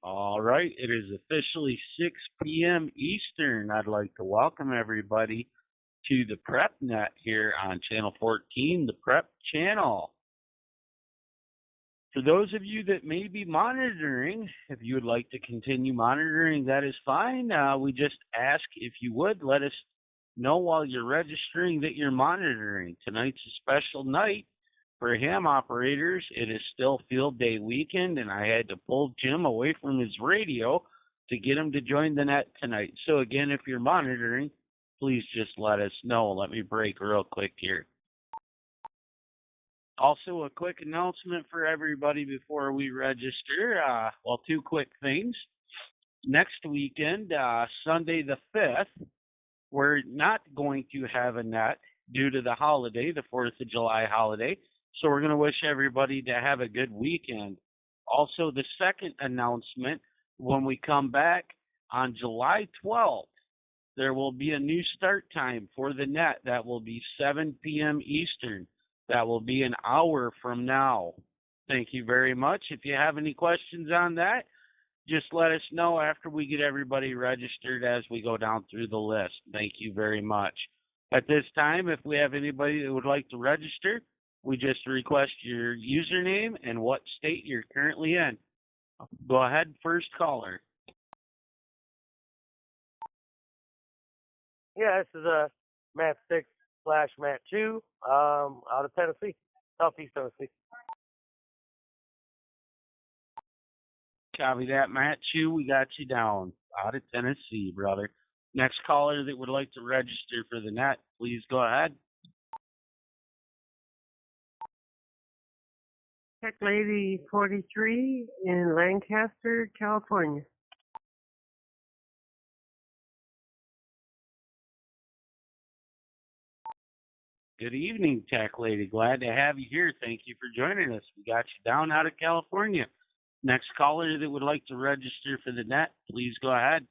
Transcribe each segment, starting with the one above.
All right, it is officially 6 p.m. Eastern. I'd like to welcome everybody to the Prep Net here on Channel 14, the Prep Channel. For those of you that may be monitoring, if you would like to continue monitoring, that is fine. We just ask if you would let us know while you're registering that you're monitoring. Tonight's a special night for ham operators. It is still field day weekend, and I had to pull Jim away from his radio to get him to join the net tonight. So again, if you're monitoring, please just let us know. Let me break real quick here. Also, a quick announcement for everybody before we register. Two quick things. Next weekend, Sunday the 5th, we're not going to have a net due to the holiday, the 4th of July holiday. So we're going to wish everybody to have a good weekend. Also, the second announcement, when we come back on July 12th, there will be a new start time for the net. That will be 7 p.m. Eastern. That will be an hour from now. Thank you very much. If you have any questions on that, just let us know after we get everybody registered as we go down through the list. Thank you very much. At this time, if we have anybody that would like to register, we just request your username and what state you're currently in. Go ahead, first caller. Yeah, this is Matt 6/Matt 2, out of Tennessee, Southeast Tennessee. Copy that, Matt 2. We got you down out of Tennessee, brother. Next caller that would like to register for the net, please go ahead. Tech Lady 43 in Lancaster, California. Good evening, Tech Lady. Glad to have you here. Thank you for joining us. We got you down out of California. Next caller that would like to register for the net, please go ahead.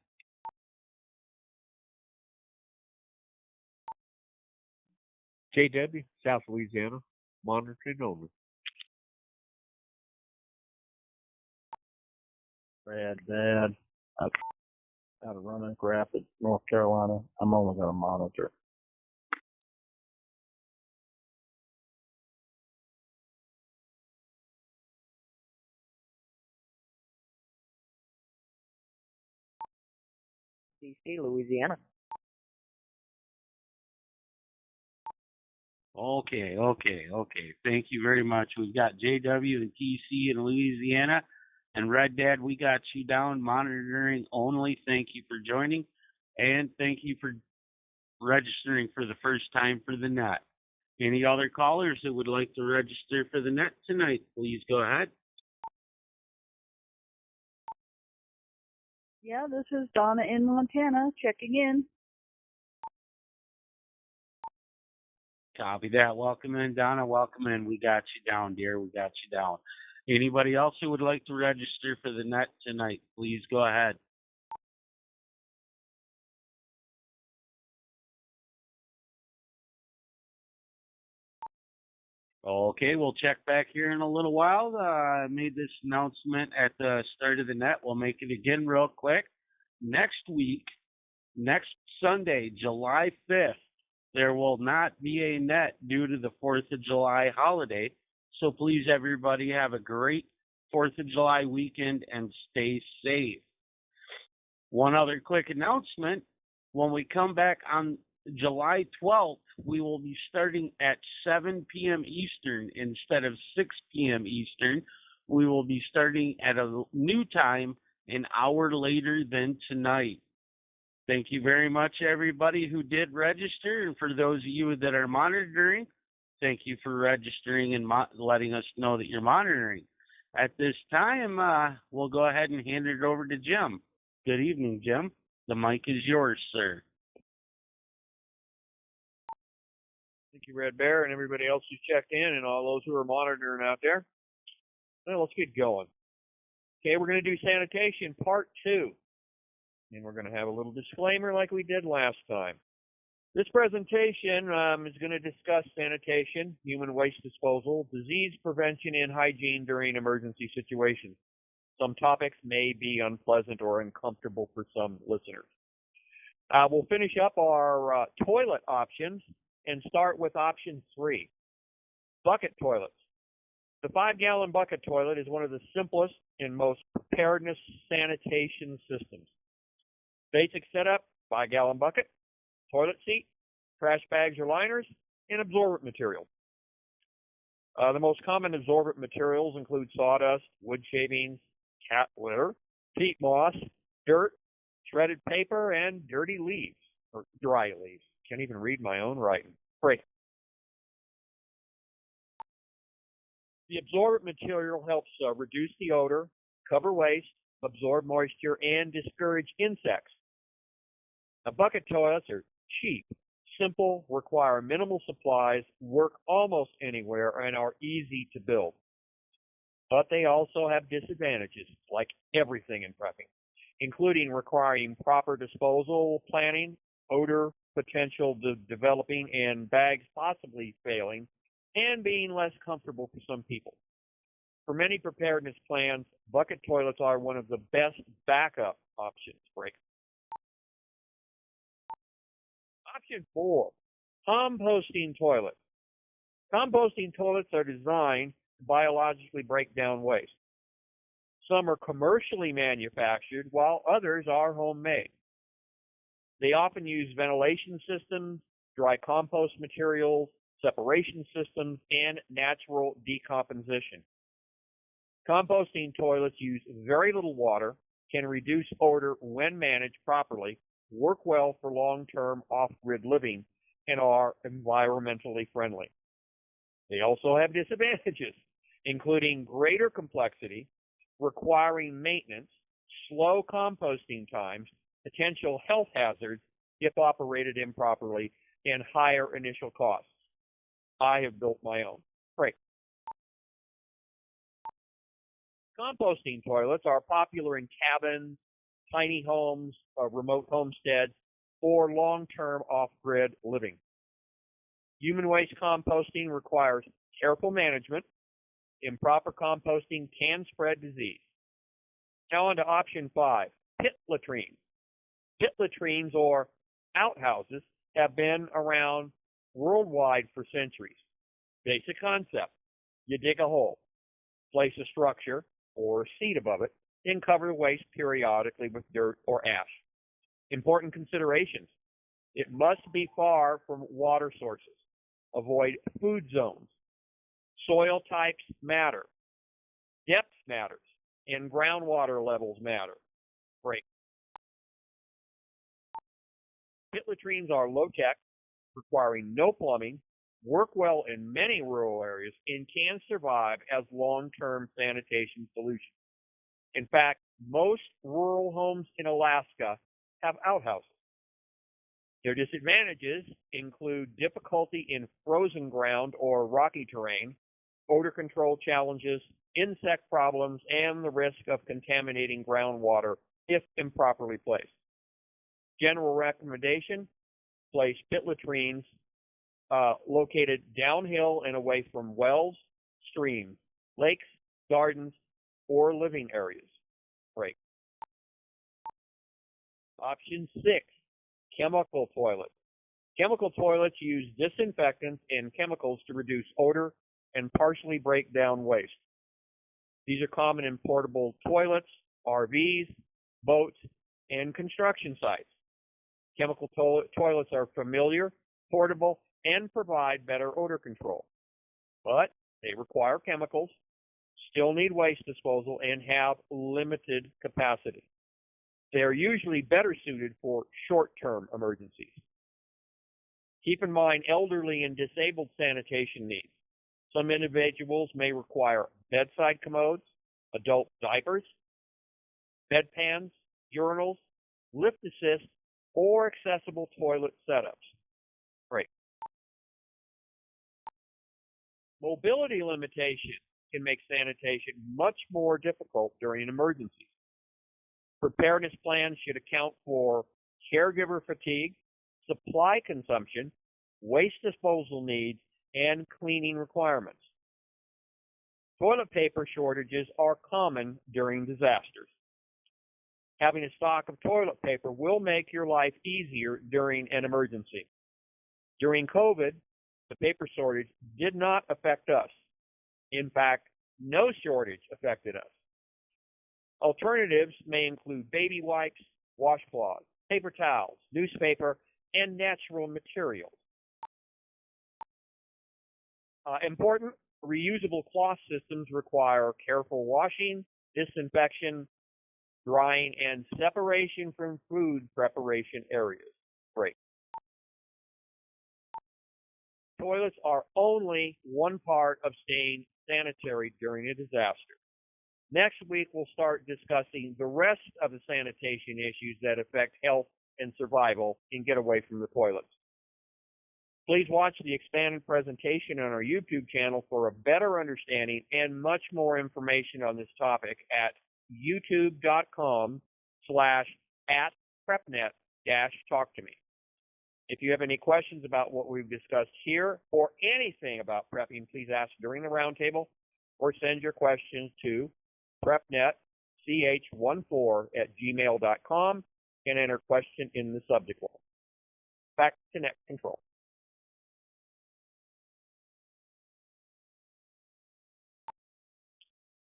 JW, South Louisiana, monitored only. Brad, Dad, out of Roanoke Rapids, North Carolina. I'm only going to monitor. DC, Louisiana. Okay. Thank you very much. We've got JW and TC in Louisiana. And Red Dad, we got you down monitoring only. Thank you for joining. And thank you for registering for the first time for the net. Any other callers that would like to register for the net tonight, please go ahead. Yeah, this is Donna in Montana checking in. Copy that. Welcome in, Donna. Welcome in. We got you down, dear. We got you down. Anybody else who would like to register for the net tonight, please go ahead. Okay, we'll check back here in a little while. I made this announcement at the start of the net. We'll make it again real quick. Next week, next Sunday, July 5th, there will not be a net due to the 4th of July holiday. So please, everybody, have a great 4th of July weekend and stay safe. One other quick announcement. When we come back on July 12th, we will be starting at 7 p.m. Eastern instead of 6 p.m. Eastern. We will be starting at a new time an hour later than tonight. Thank you very much, everybody who did register. And for those of you that are monitoring, thank you for registering and letting us know that you're monitoring. At this time, we'll go ahead and hand it over to Jim. Good evening, Jim. The mic is yours, sir. Thank you, Red Bear, and everybody else who checked in and all those who are monitoring out there. Well, let's get going. Okay, we're going to do sanitation part 2. And we're going to have a little disclaimer like we did last time. This presentation is going to discuss sanitation, human waste disposal, disease prevention, and hygiene during emergency situations. Some topics may be unpleasant or uncomfortable for some listeners. We'll finish up our toilet options and start with option 3, bucket toilets. The 5-gallon bucket toilet is one of the simplest and most preparedness sanitation systems. Basic setup: 5-gallon bucket, toilet seat, trash bags or liners, and absorbent material. The most common absorbent materials include sawdust, wood shavings, cat litter, peat moss, dirt, shredded paper, and dirty leaves, or dry leaves. Can't even read my own writing. Great. The absorbent material helps reduce the odor, cover waste, absorb moisture, and discourage insects. Now, bucket toilets are cheap, simple, require minimal supplies, work almost anywhere, and are easy to build. But they also have disadvantages, like everything in prepping, including requiring proper disposal planning, odor potential developing, and bags possibly failing, and being less comfortable for some people. For many preparedness plans, bucket toilets are one of the best backup options. Option 4, composting toilets. Composting toilets are designed to biologically break down waste. Some are commercially manufactured, while others are homemade. They often use ventilation systems, dry compost materials, separation systems, and natural decomposition. Composting toilets use very little water, can reduce odor when managed properly, work well for long-term off-grid living, and are environmentally friendly. They also have disadvantages, including greater complexity, requiring maintenance, slow composting times, potential health hazards if operated improperly, and higher initial costs. I have built my own. Great. Composting toilets are popular in cabins, tiny homes, remote homesteads, or long-term off-grid living. Human waste composting requires careful management. Improper composting can spread disease. Now on to option 5, pit latrines. Pit latrines, or outhouses, have been around worldwide for centuries. Basic concept: you dig a hole, place a structure or a seat above it, and cover the waste periodically with dirt or ash. Important considerations: it must be far from water sources. Avoid food zones. Soil types matter. Depth matters, and groundwater levels matter. Great. Pit latrines are low-tech, requiring no plumbing, work well in many rural areas, and can survive as long-term sanitation solutions. In fact, most rural homes in Alaska have outhouses. Their disadvantages include difficulty in frozen ground or rocky terrain, odor control challenges, insect problems, and the risk of contaminating groundwater if improperly placed. General recommendation: place pit latrines located downhill and away from wells, streams, lakes, gardens, or living areas. Great. Option 6, chemical toilets. Chemical toilets use disinfectants and chemicals to reduce odor and partially break down waste. These are common in portable toilets, RVs, boats, and construction sites. Chemical toilets are familiar, portable, and provide better odor control. But they require chemicals, still need waste disposal, and have limited capacity. They are usually better suited for short-term emergencies. Keep in mind elderly and disabled sanitation needs. Some individuals may require bedside commodes, adult diapers, bedpans, urinals, lift assist, or accessible toilet setups. Great. Mobility limitations can make sanitation much more difficult during emergencies. Preparedness plans should account for caregiver fatigue, supply consumption, waste disposal needs, and cleaning requirements. Toilet paper shortages are common during disasters. Having a stock of toilet paper will make your life easier during an emergency. During COVID, the paper shortage did not affect us. In fact, no shortage affected us. Alternatives may include baby wipes, washcloths, paper towels, newspaper, and natural materials. Important, reusable cloth systems require careful washing, disinfection, drying, and separation from food preparation areas. Great. Toilets are only one part of staying sanitary during a disaster. Next week, we'll start discussing the rest of the sanitation issues that affect health and survival in Get Away from the Toilets. Please watch the expanded presentation on our YouTube channel for a better understanding and much more information on this topic at youtube.com/@prepnet-talk2me. If you have any questions about what we've discussed here or anything about prepping, please ask during the roundtable or send your questions to prepnetch14@gmail.com and enter question in the subject line. Back to Net Control.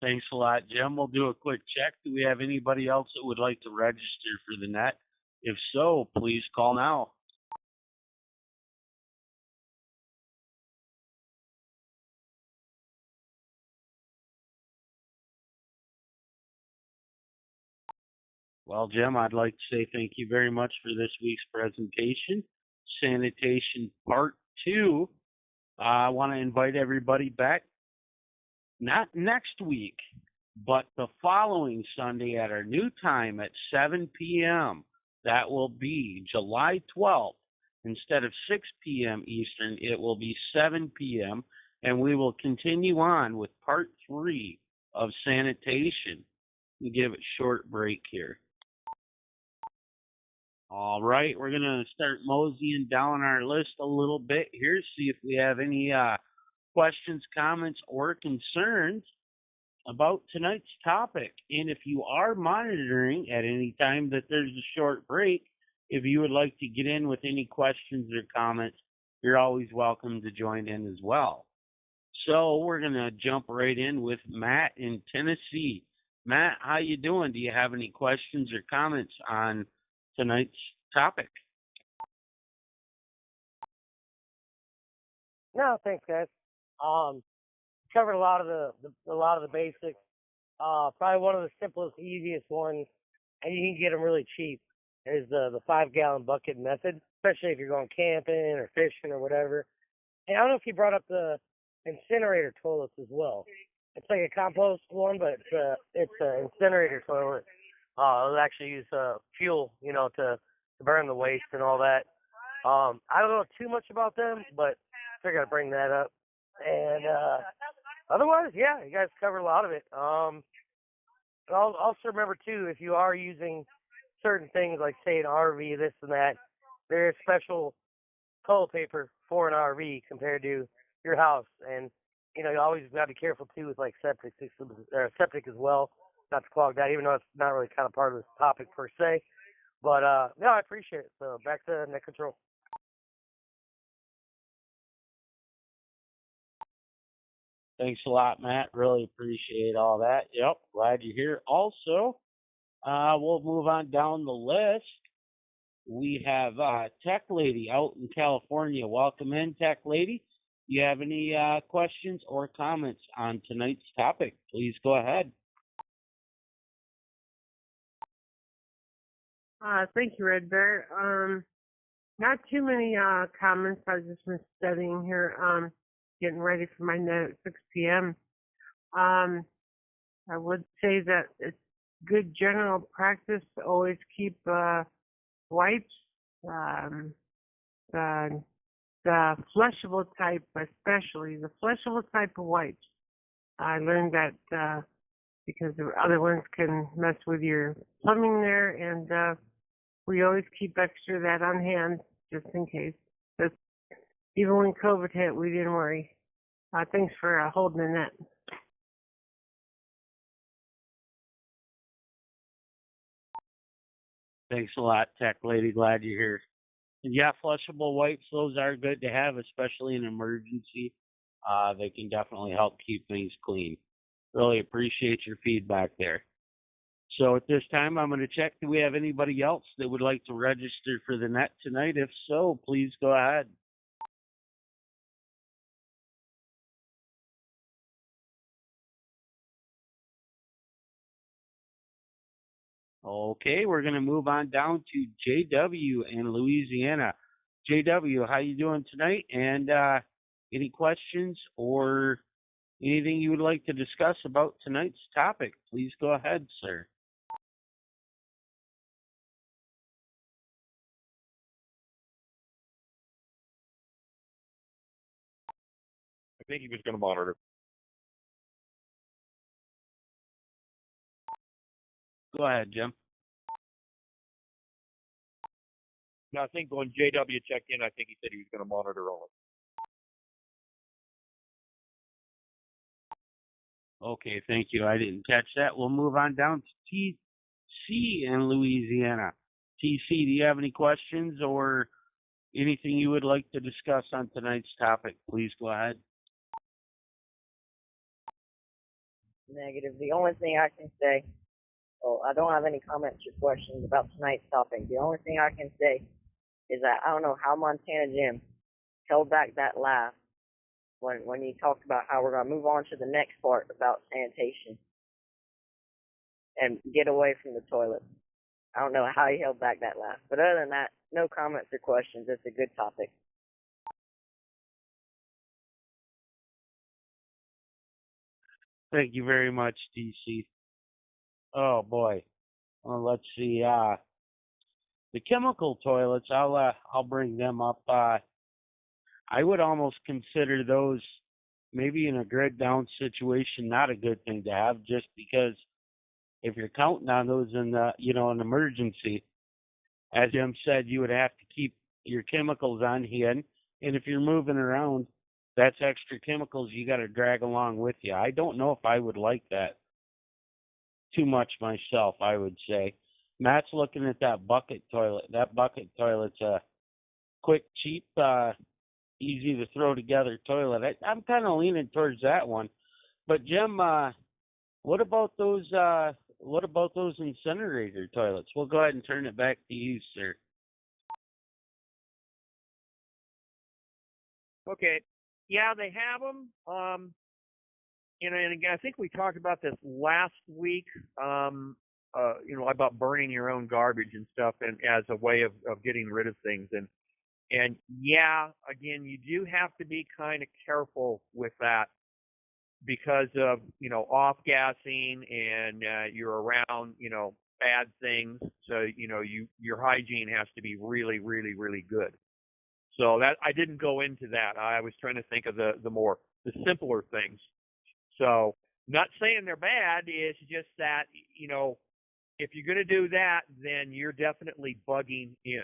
Thanks a lot, Jim. We'll do a quick check. Do we have anybody else that would like to register for the net? If so, please call now. Well, Jim, I'd like to say thank you very much for this week's presentation, Sanitation Part 2. I want to invite everybody back, not next week, but the following Sunday at our new time at 7 p.m. That will be July 12th. Instead of 6 p.m. Eastern, it will be 7 p.m., and we will continue on with Part 3 of Sanitation. Let me give it a short break here. All right, we're going to start moseying down our list a little bit here, see if we have any questions, comments, or concerns about tonight's topic. And if you are monitoring at any time that there's a short break, if you would like to get in with any questions or comments, you're always welcome to join in as well. So we're going to jump right in with Matt in Tennessee. Matt, how you doing? Do you have any questions or comments on tonight's topic? No, thanks, guys. Covered a lot of the basics. Probably one of the simplest, easiest ones, and you can get them really cheap, is the 5-gallon bucket method, especially if you're going camping or fishing or whatever. And I don't know if you brought up the incinerator toilets as well. It's like a compost one, but it's an incinerator toilet. It'll actually use fuel, to burn the waste and all that. I don't know too much about them, but I figured I'd bring that up. And otherwise, yeah, you guys covered a lot of it. Also remember, too, if you are using certain things like, say, an RV, this and that, there's special toilet paper for an RV compared to your house. And, you always got to be careful, too, with, like, septic systems, or septic as well, not to clog that, even though it's not really kind of part of this topic per se. But, no, I appreciate it. So back to Net Control. Thanks a lot, Matt. Really appreciate all that. Yep, glad you're here. Also, we'll move on down the list. We have Tech Lady out in California. Welcome in, Tech Lady. Do you have any questions or comments on tonight's topic? Please go ahead. Thank you, Red Bear. Not too many comments. I've just been studying here, getting ready for my net at 6 p.m. I would say that it's good general practice to always keep wipes, the flushable type, especially the flushable type of wipes. I learned that because the other ones can mess with your plumbing there, and we always keep extra of that on hand just in case. But even when COVID hit, we didn't worry. Thanks for holding the net. Thanks a lot, Tech Lady. Glad you're here. And yeah, flushable wipes, those are good to have, especially in an emergency. They can definitely help keep things clean. Really appreciate your feedback there. So at this time, I'm going to check, do we have anybody else that would like to register for the net tonight? If so, please go ahead. Okay, we're going to move on down to JW in Louisiana. JW, how you doing tonight? And any questions or anything you would like to discuss about tonight's topic? Please go ahead, sir. I think he was going to monitor. Go ahead, Jim. No, I think when JW checked in, I think he said he was going to monitor only. Okay, thank you. I didn't catch that. We'll move on down to TC in Louisiana. TC, do you have any questions or anything you would like to discuss on tonight's topic? Please go ahead. Negative. The only thing I can say, I don't have any comments or questions about tonight's topic. The only thing I can say is that I don't know how Montana Jim held back that laugh when he talked about how we're going to move on to the next part about sanitation and get away from the toilet. I don't know how he held back that laugh. But other than that, no comments or questions. It's a good topic. Thank you very much, TC. Oh boy. Well, let's see. The chemical toilets, I'll bring them up. I would almost consider those maybe in a grid down situation not a good thing to have, just because if you're counting on those in an emergency, as Jim said, you would have to keep your chemicals on hand, and if you're moving around, that's extra chemicals you got to drag along with you. I don't know if I would like that too much myself, I would say. Matt's looking at that bucket toilet. That bucket toilet's a quick, cheap, easy to throw together toilet. I'm kind of leaning towards that one. But Jim, what about those incinerator toilets? We'll go ahead and turn it back to you, sir. Okay. Yeah, they have them. And again, I think we talked about this last week. About burning your own garbage and stuff, and as a way of getting rid of things. And yeah, again, you do have to be kind of careful with that because of off gassing and you're around bad things. So your hygiene has to be really, really, really good. So that I didn't go into that. I was trying to think of the simpler things. So not saying they're bad. It's just that if you're going to do that, then you're definitely bugging in.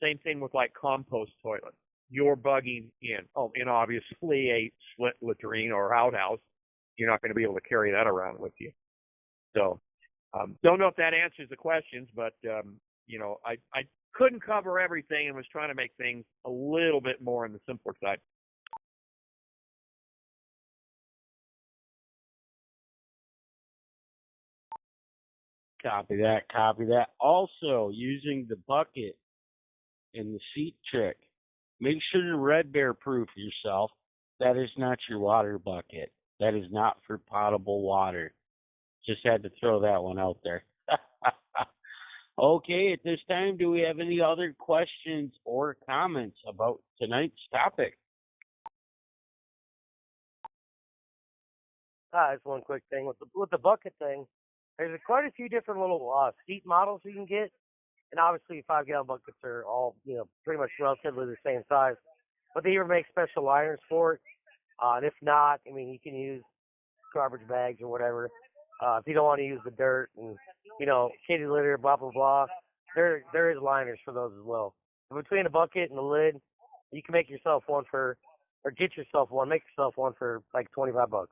Same thing with like compost toilet. You're bugging in. Oh, and obviously a split latrine or outhouse, you're not going to be able to carry that around with you. So, don't know if that answers the questions, but I couldn't cover everything and was trying to make things a little bit more on the simpler side. Copy that, copy that. Also, using the bucket and the seat trick, make sure to Red Bear proof yourself. That is not your water bucket. That is not for potable water. Just had to throw that one out there. Okay, at this time, do we have any other questions or comments about tonight's topic? Just one quick thing with the bucket thing. There's quite a few different little seat models you can get, and obviously 5-gallon buckets are all pretty much relatively the same size. But they even make special liners for it. And if not, I mean, you can use garbage bags or whatever. If you don't want to use the dirt and kitty litter, blah blah blah, there is liners for those as well. So between the bucket and the lid, you can make yourself one for like $25.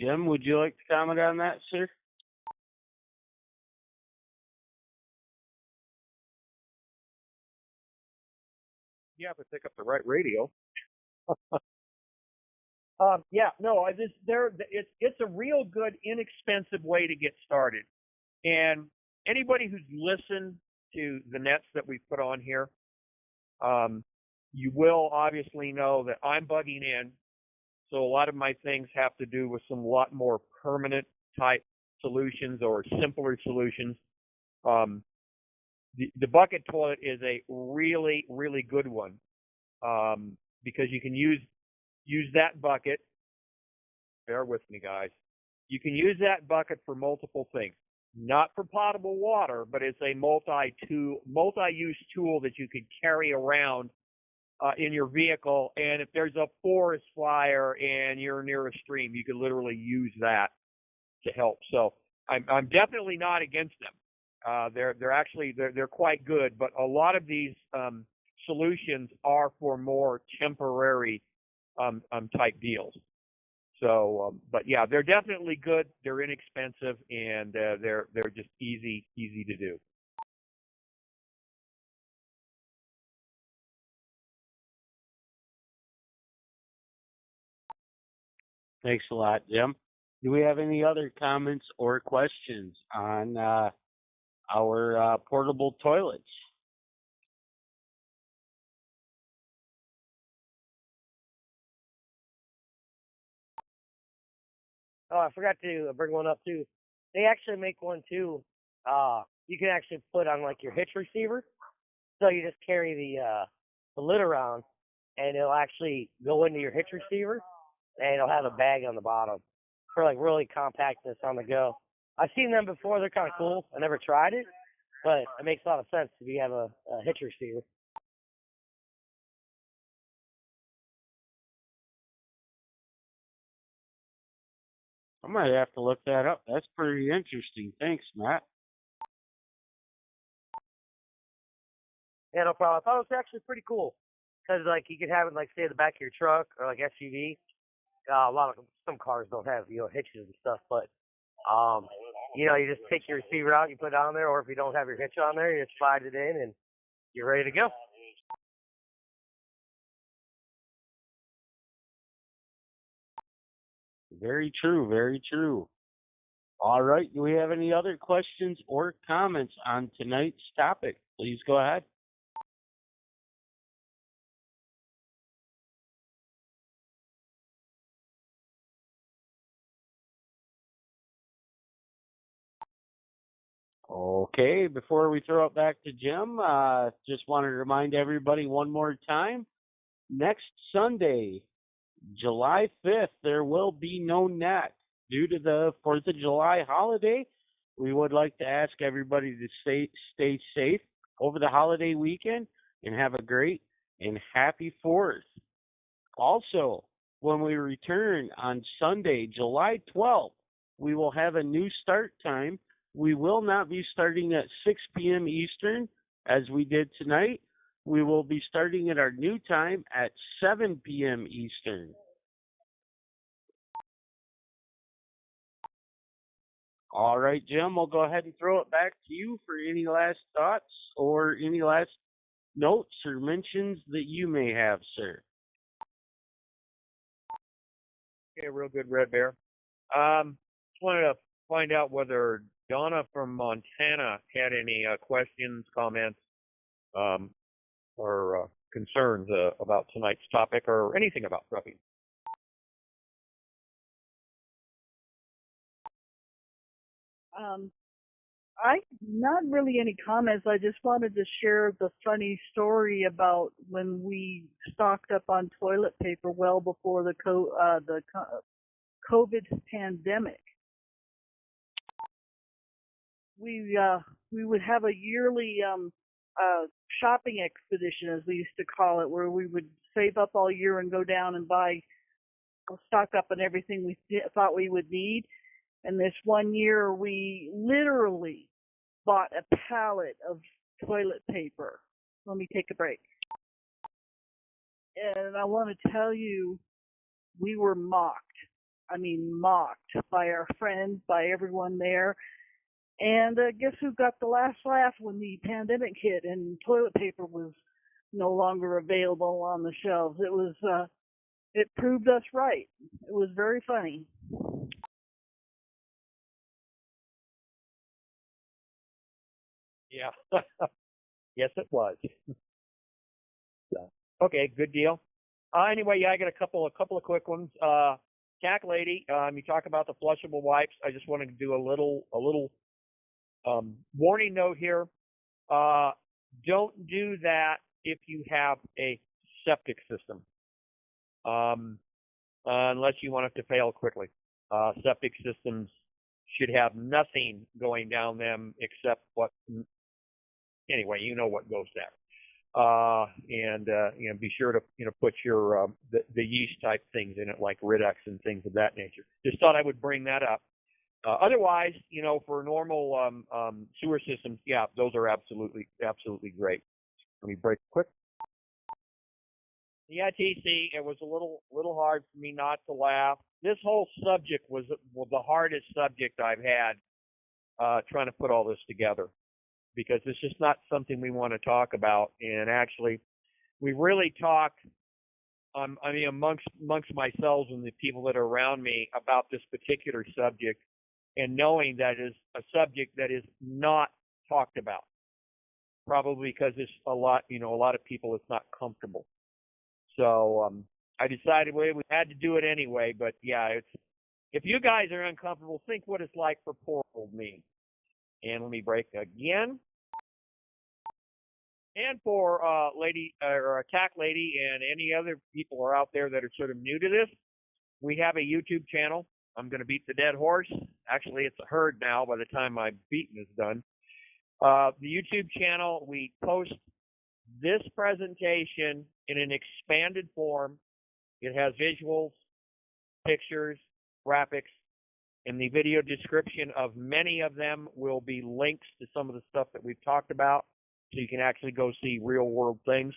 Jim, would you like to comment on that, sir? Yeah, but pick up the right radio. It's a real good, inexpensive way to get started. And anybody who's listened to the nets that we've put on here, you will obviously know that I'm bugging in. So a lot of my things have to do with some lot more permanent type solutions or simpler solutions. The bucket toilet is a really, really good one, because you can use that bucket. Bear with me, guys. You can use that bucket for multiple things. Not for potable water, but it's a multi-use tool that you could carry around in your vehicle. And if there's a forest fire and you're near a stream, you could literally use that to help. So I'm definitely not against them. They're quite good, but a lot of these solutions are for more temporary type deals. So, but yeah, they're definitely good. They're inexpensive, and they're just easy to do. Thanks a lot, Jim. Do we have any other comments or questions on our portable toilets? Oh, I forgot to bring one up too. They actually make one too. You can actually put on like your hitch receiver. So you just carry the lid around, and it'll actually go into your hitch receiver, and it'll have a bag on the bottom for like really compactness on the go. I've seen them before. They're kind of cool. I never tried it, but it makes a lot of sense if you have a hitch receiver. I might have to look that up. That's pretty interesting. Thanks, Matt. Yeah, no problem. I thought it was actually pretty cool because like you could have it like say in the back of your truck or like SUV. Some cars don't have hitches and stuff, but you just take your receiver out, you put it on there, or if you don't have your hitch on there, you just slide it in and you're ready to go. Very true. Very true. All right. Do we have any other questions or comments on tonight's topic? Please go ahead. Okay, before we throw it back to Jim, just wanted to remind everybody one more time. Next Sunday, July 5th, there will be no net. Due to the 4th of July holiday, we would like to ask everybody to stay safe over the holiday weekend and have a great and happy 4th. Also, when we return on Sunday, July 12th, we will have a new start time. We will not be starting at 6 p.m. Eastern as we did tonight. We will be starting at our new time at 7 p.m. Eastern. All right, Jim, we'll go ahead and throw it back to you for any last thoughts or any last notes or mentions that you may have, sir. Okay, real good, Red Bear. Just wanted to find out whether Donna from Montana had any questions, comments, or concerns about tonight's topic or anything about trucking. I not really any comments. I just wanted to share the funny story about when we stocked up on toilet paper well before the COVID pandemic. We would have a yearly shopping expedition, as we used to call it, where we would save up all year and go down and stock up on everything we thought we would need. And this one year, we literally bought a pallet of toilet paper. Let me take a break. And I want to tell you, we were mocked. I mean, mocked by our friends, by everyone there. And guess who got the last laugh when the pandemic hit and toilet paper was no longer available on the shelves? It proved us right. It was very funny. Yeah. Yes, it was. So, okay, good deal. Anyway, yeah, I got a couple of quick ones. Tack lady, you talk about the flushable wipes. I just wanted to do a little warning note here. Don't do that if you have a septic system, unless you want it to fail quickly. Septic systems should have nothing going down them except what. Anyway, you know what goes there. And be sure to put your the yeast type things in it, like Ridux and things of that nature. Just thought I would bring that up. Otherwise, for normal sewer systems, yeah, those are absolutely great. Let me break quick. Yeah, TC, it was a little hard for me not to laugh. This whole subject was the hardest subject I've had trying to put all this together, because it's just not something we want to talk about. And actually, we really talked, amongst myself and the people that are around me about this particular subject, and knowing that is a subject that is not talked about, probably because it's a lot of people, it's not comfortable. So I decided we had to do it anyway. But yeah, if you guys are uncomfortable, think what it's like for poor old me. And let me break again. And for lady or attack lady and any other people who are out there that are sort of new to this, we have a YouTube channel. I'm going to beat the dead horse. Actually, it's a herd now by the time my beating is done. The YouTube channel, we post this presentation in an expanded form. It has visuals, pictures, graphics. In the video description of many of them will be links to some of the stuff that we've talked about, so you can actually go see real world things.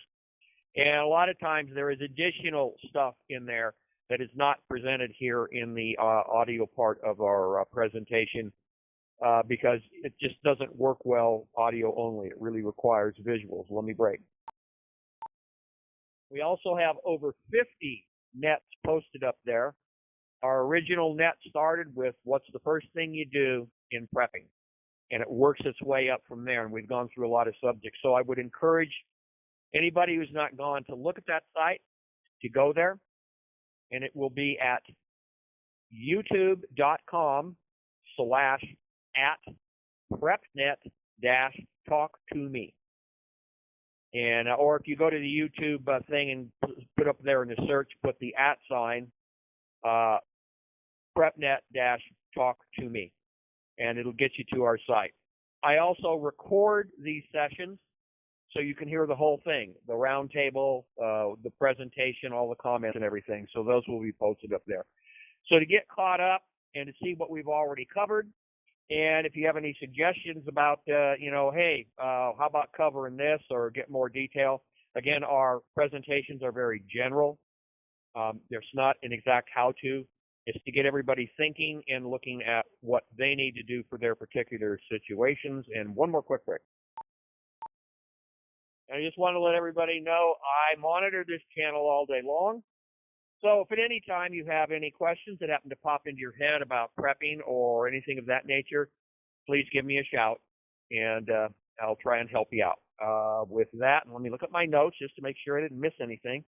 And a lot of times there is additional stuff in there that is not presented here in the audio part of our presentation, because it just doesn't work well audio only. It really requires visuals. Let me break. We also have over 50 nets posted up there. Our original net started with what's the first thing you do in prepping, and it works its way up from there, and we've gone through a lot of subjects. So I would encourage anybody who's not gone to look at that site, to go there, and it will be at youtube.com/@prepnet-talk2me. And or if you go to the YouTube thing and put up there in the search, put the @ sign, prepnet-talk2me, and it'll get you to our site. I also record these sessions so you can hear the whole thing, the round table, the presentation, all the comments and everything. So those will be posted up there. So to get caught up and to see what we've already covered, and if you have any suggestions about, hey, how about covering this or get more detail? Again, our presentations are very general. There's not an exact how-to. It's to get everybody thinking and looking at what they need to do for their particular situations. And one more quick break. I just want to let everybody know I monitor this channel all day long. So if at any time you have any questions that happen to pop into your head about prepping or anything of that nature, please give me a shout, and I'll try and help you out. With that, let me look at my notes just to make sure I didn't miss anything.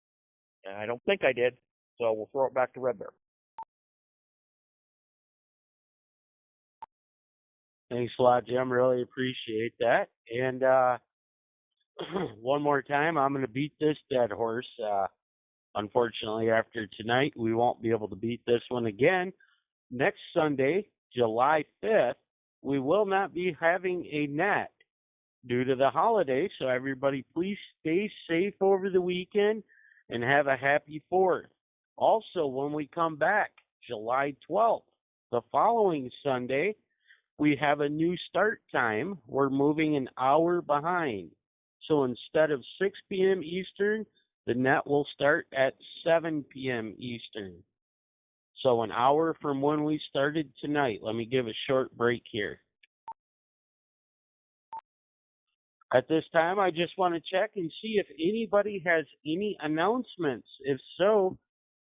And I don't think I did, so we'll throw it back to Red Bear. Thanks a lot, Jim. Really appreciate that. And one more time, I'm going to beat this dead horse. Unfortunately, after tonight, we won't be able to beat this one again. Next Sunday, July 5th, we will not be having a net due to the holiday. So everybody, please stay safe over the weekend and have a happy 4th. Also, when we come back, July 12th, the following Sunday, we have a new start time. We're moving an hour behind. So instead of 6 p.m. Eastern, the net will start at 7 p.m. Eastern. So an hour from when we started tonight. Let me give a short break here. At this time, I just want to check and see if anybody has any announcements. If so,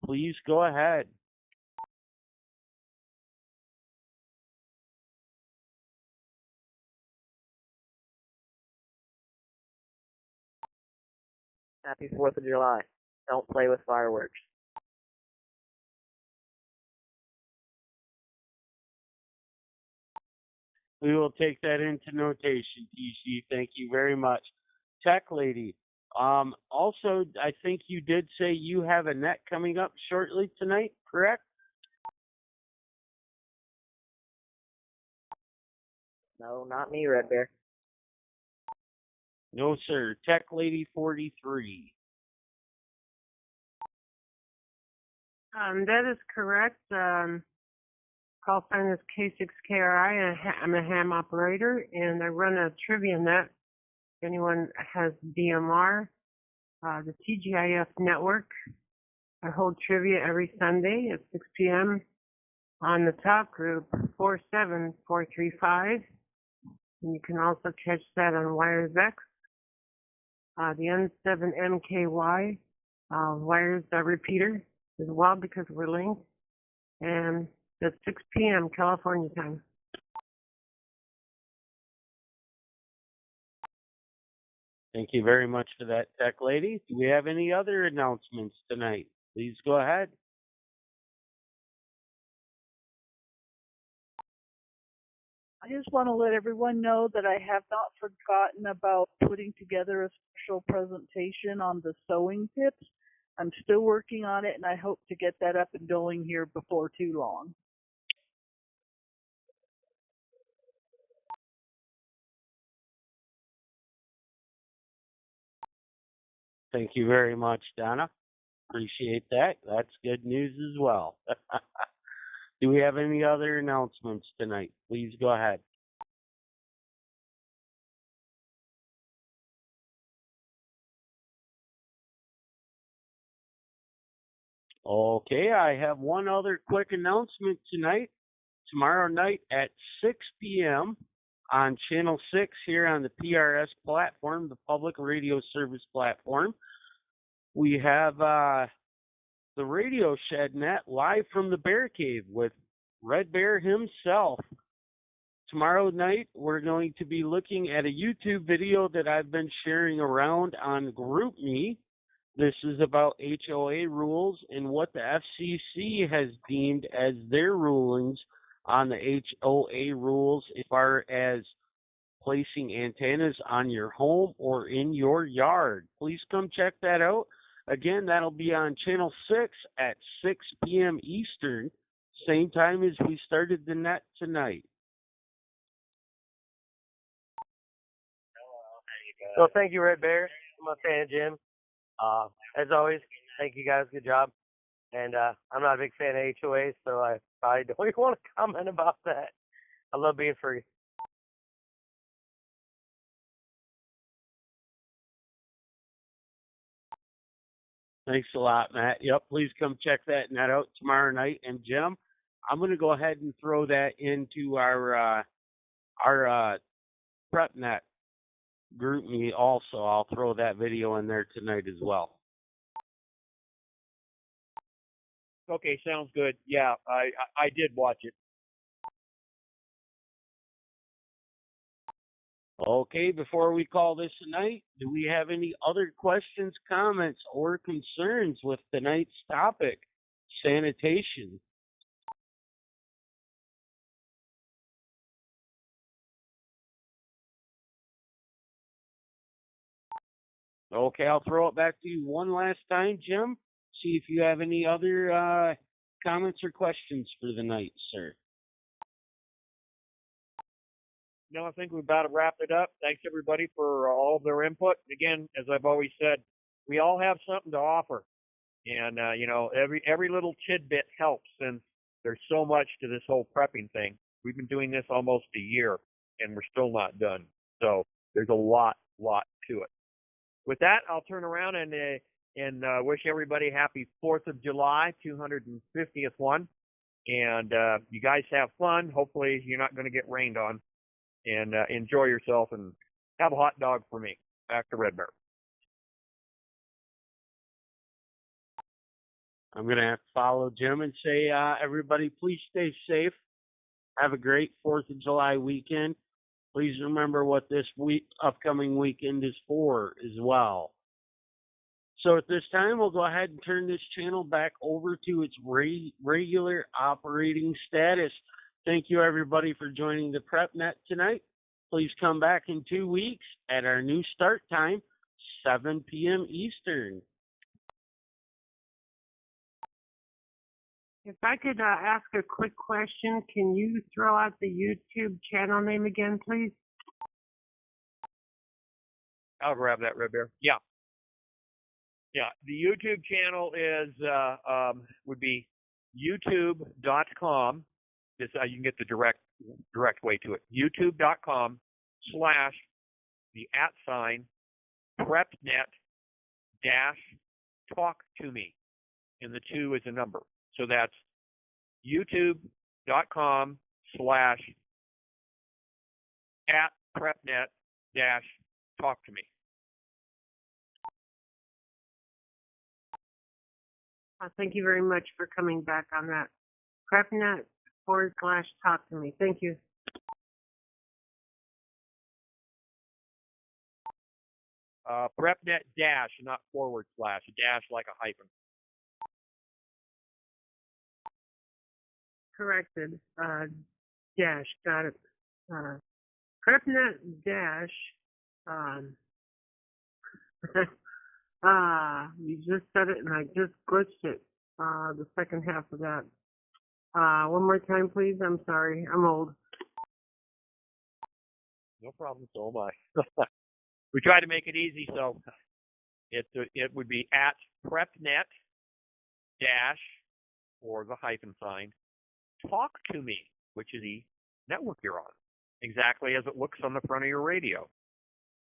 please go ahead. Happy 4th of July. Don't play with fireworks. We will take that into notation, TC. Thank you very much. Tech Lady, also, I think you did say you have a net coming up shortly tonight, correct? No, not me, Red Bear. No, sir. Tech Lady 43. That is correct. Call sign is K6KRI. I'm a ham operator, and I run a trivia net. If anyone has DMR, the TGIF network, I hold trivia every Sunday at 6 p.m. on the top group 47435. And you can also catch that on WiresX. The N7MKY wires repeater as well because we're linked. And that's 6 p.m. California time. Thank you very much for that, Tech Lady. Do we have any other announcements tonight? Please go ahead. I just want to let everyone know that I have not forgotten about putting together a special presentation on the sewing tips. I'm still working on it, and I hope to get that up and going here before too long. Thank you very much, Donna. Appreciate that. That's good news as well. Do we have any other announcements tonight? Please go ahead. Okay, I have one other quick announcement tonight. Tomorrow night at 6 p.m. on Channel 6 here on the PRS platform, the Public Radio Service platform, we have the Radio Shed Net live from the Bear Cave with Red Bear himself. Tomorrow night, we're going to be looking at a YouTube video that I've been sharing around on GroupMe. This is about HOA rules and what the FCC has deemed as their rulings on the HOA rules as far as placing antennas on your home or in your yard. Please come check that out. Again, that'll be on Channel 6 at 6 p.m. Eastern, same time as we started the net tonight. So thank you, Red Bear. I'm a fan of Jim. As always, thank you guys. Good job. And I'm not a big fan of HOAs, so I probably don't even want to comment about that. I love being free. Thanks a lot, Matt. Yep, please come check that net out tomorrow night. And Jim, I'm going to go ahead and throw that into our PrepNet group me also. I'll throw that video in there tonight as well. Okay, sounds good. Yeah, I did watch it. Okay, before we call this a night, do we have any other questions, comments, or concerns with tonight's topic, sanitation? Okay, I'll throw it back to you one last time, Jim. See if you have any other comments or questions for the night, sir. No, I think we've about wrapped it up. Thanks everybody for all of their input. Again, as I've always said, we all have something to offer, and every little tidbit helps. Since there's so much to this whole prepping thing, we've been doing this almost a year, and we're still not done. So there's a lot to it. With that, I'll turn around and wish everybody happy 4th of July, 250th one. And you guys have fun. Hopefully you're not going to get rained on. And enjoy yourself and have a hot dog for me. Back to Red Bear. I'm going to have to follow Jim and say, everybody, please stay safe. Have a great 4th of July weekend. Please remember what this upcoming weekend is for as well. So at this time, we'll go ahead and turn this channel back over to its regular operating status. Thank you, everybody, for joining the PrepNet tonight. Please come back in 2 weeks at our new start time, 7 p.m. Eastern. If I could ask a quick question, can you throw out the YouTube channel name again, please? I'll grab that, Red Bear. Yeah. The YouTube channel is would be youtube.com. This you can get the direct way to it. youtube.com/ the @PrepNet-Talk2Me, and the 2 is a number. So that's youtube.com/ @PrepNet-Talk2Me. Thank you very much for coming back on that. PrepNet/Talk2Me. Thank you. PrepNet dash, not / dash like a hyphen. Corrected. Dash. Got it. PrepNet dash. You just said it and I just glitched it. The second half of that. One more time, please. I'm sorry. I'm old. No problem. So am I. We try to make it easy, so it would be @PrepNet dash, or the hyphen sign, Talk2Me, which is the network you're on, exactly as it looks on the front of your radio.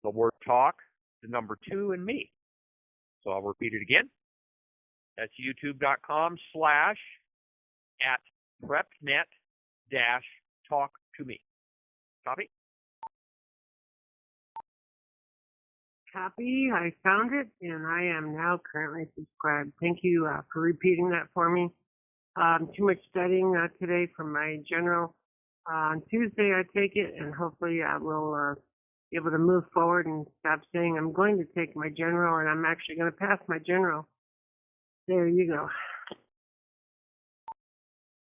The word talk, the number 2, and me. So I'll repeat it again. That's youtube.com/ @PrepNet-Talk2Me. Copy? Copy. I found it, and I am now currently subscribed. Thank you for repeating that for me. Too much studying today for my general. On Tuesday, I take it, and hopefully I will be able to move forward and stop saying I'm going to take my general, and I'm actually going to pass my general. There you go.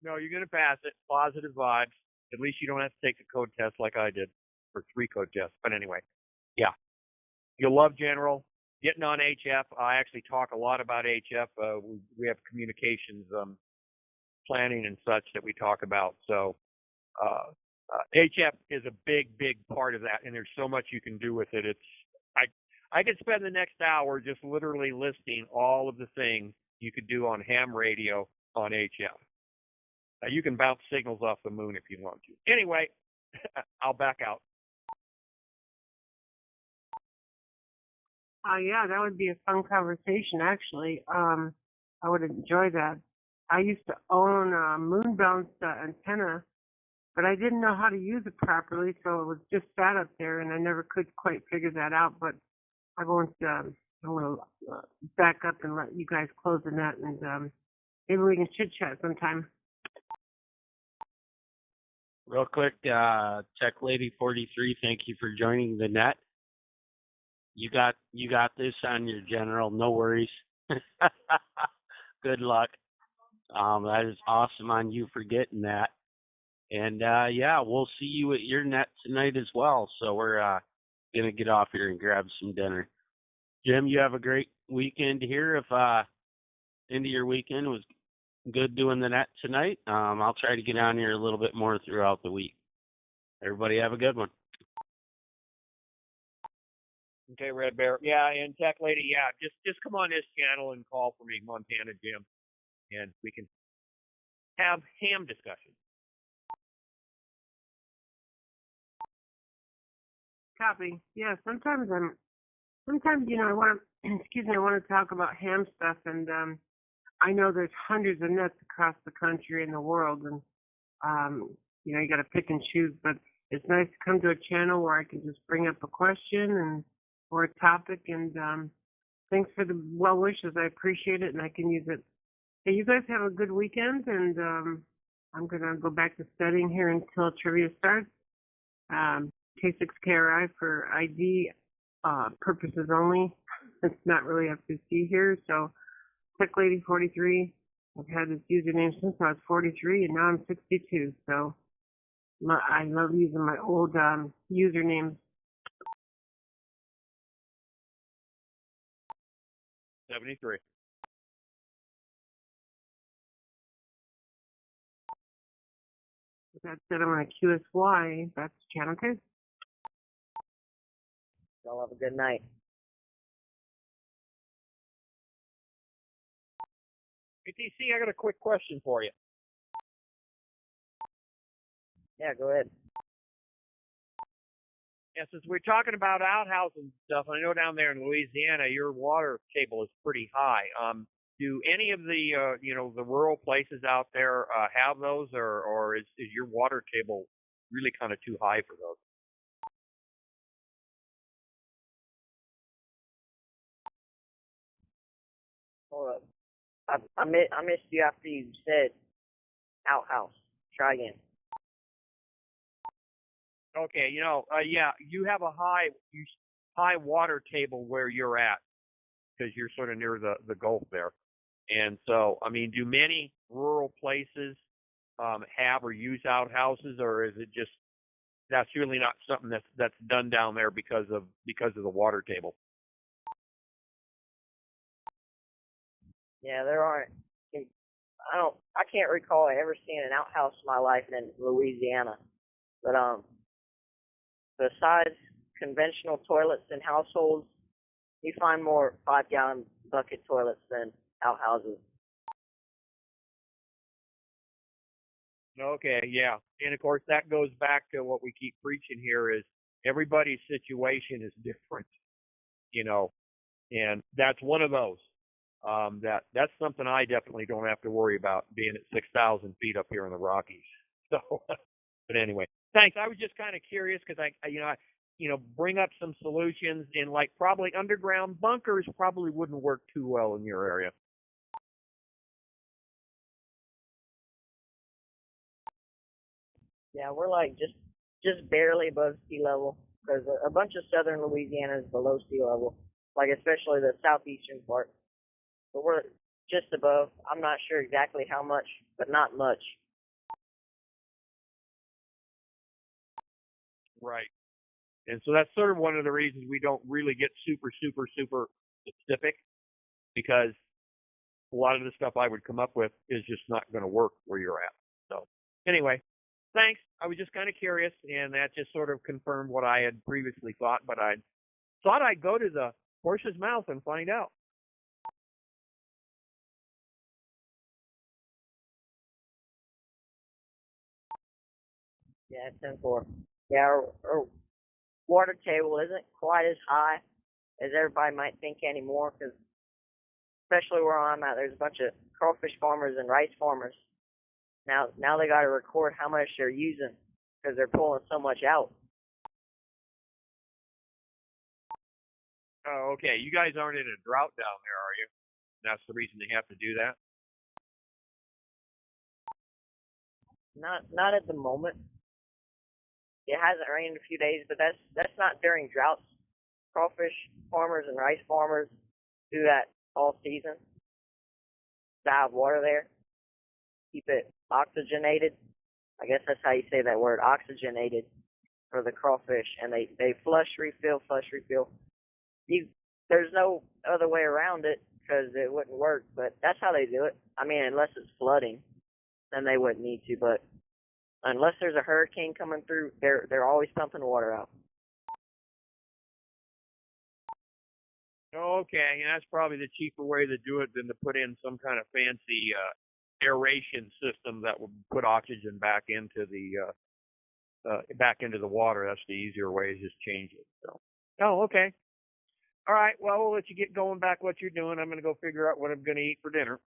No, you're going to pass it. Positive vibes. At least you don't have to take the code test like I did, for 3 code tests. But anyway, yeah. You'll love general. Getting on HF. I actually talk a lot about HF. We have communications planning and such that we talk about. So HF is a big part of that, and there's so much you can do with it. I could spend the next hour just literally listing all of the things you could do on ham radio on HF. You can bounce signals off the moon if you want to. Anyway, I'll back out. Yeah, that would be a fun conversation, actually. I would enjoy that. I used to own a moon-bounced antenna, but I didn't know how to use it properly, so it was just sat up there, and I never could quite figure that out. But I won't. I'm going to back up and let you guys close the net, and maybe we can chit-chat sometime. Real quick, Tech Lady 43, thank you for joining the net. You got this on your general, no worries. Good luck. That is awesome on you for getting that. And yeah, we'll see you at your net tonight as well. So we're gonna get off here and grab some dinner. Jim, you have a great weekend here. If end of your weekend was good doing the net tonight, I'll try to get on here a little bit more throughout the week. Everybody have a good one. Okay, Red Bear. Yeah, and Tech Lady, yeah, just come on this channel and call for me, Montana Jim, and we can have ham discussion. Copy. Yeah, sometimes I want to, excuse me, I want to talk about ham stuff, and I know there's hundreds of nets across the country and the world, and you got to pick and choose. But it's nice to come to a channel where I can just bring up a question and or a topic. And thanks for the well wishes. I appreciate it, and I can use it. Hey, you guys have a good weekend, and I'm gonna go back to studying here until trivia starts. K6KRI for ID purposes only. It's not really FCC here, so Tech Lady 43. I've had this username since I was 43, and now I'm 62. So I love using my old usernames. 73. With that said, I'm going to QSY. That's Channel 2. Y'all have a good night. ATC, I got a quick question for you. Yeah, go ahead. Yeah, since we're talking about outhouses and stuff, I know down there in Louisiana, your water table is pretty high. Do any of the the rural places out there have those, or is your water table really kind of too high for those? Hold up. I missed you after you said outhouse. Try again. Okay, yeah, you have a high water table where you're at because you're sort of near the Gulf there. And so, I mean, do many rural places have or use outhouses, or is it just that's really not something that's done down there because of the water table? Yeah, there aren't. I can't recall ever seeing an outhouse in my life in Louisiana. But besides conventional toilets in households, you find more 5-gallon bucket toilets than outhouses. Okay, yeah. And of course that goes back to what we keep preaching here is everybody's situation is different, and that's one of those. That's something I definitely don't have to worry about being at 6,000 feet up here in the Rockies. So, but anyway, thanks. I was just kind of curious because I bring up some solutions in like probably underground bunkers probably wouldn't work too well in your area. Yeah, we're like just barely above sea level because a bunch of southern Louisiana is below sea level, like especially the southeastern part. But we're just above. I'm not sure exactly how much, but not much. Right. And so that's sort of one of the reasons we don't really get super, super, super specific because a lot of the stuff I would come up with is just not going to work where you're at. So anyway, thanks. I was just kind of curious, and that just sort of confirmed what I had previously thought, but I thought I'd go to the horse's mouth and find out. Yeah, 10-4. Yeah, our water table isn't quite as high as everybody might think anymore because especially where I'm at, there's a bunch of crawfish farmers and rice farmers. Now they got to record how much they're using because they're pulling so much out. Oh, okay. You guys aren't in a drought down there, are you? That's the reason they have to do that? Not at the moment. It hasn't rained in a few days, but that's not during droughts. Crawfish farmers and rice farmers do that all season. To have water there, keep it oxygenated. I guess that's how you say that word, oxygenated, for the crawfish, and they flush, refill, flush, refill. There's no other way around it because it wouldn't work, but that's how they do it. I mean, unless it's flooding, then they wouldn't need to, but unless there's a hurricane coming through, they're always pumping water out. Okay, and that's probably the cheaper way to do it than to put in some kind of fancy aeration system that would put oxygen back into the water. That's the easier way, is just change it. So, okay. All right. Well, we'll let you get going back what you're doing. I'm going to go figure out what I'm going to eat for dinner.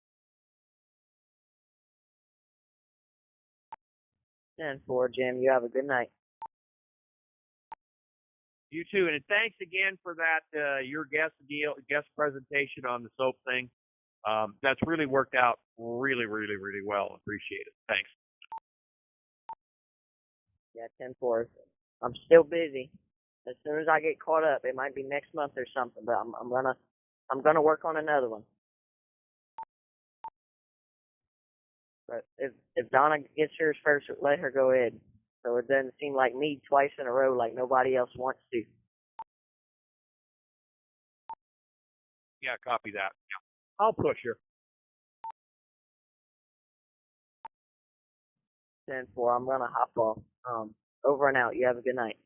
10-4, Jim. You have a good night. You too, and thanks again for that. Your guest presentation on the soap thing. That's really worked out really, really, really well. Appreciate it. Thanks. Yeah, 10-4. I'm still busy. As soon as I get caught up, it might be next month or something, but I'm gonna work on another one. But if Donna gets hers first, let her go ahead. So it doesn't seem like me twice in a row like nobody else wants to. Yeah, copy that. Yeah. I'll push her. 10-4. I'm gonna hop off. Over and out. You have a good night.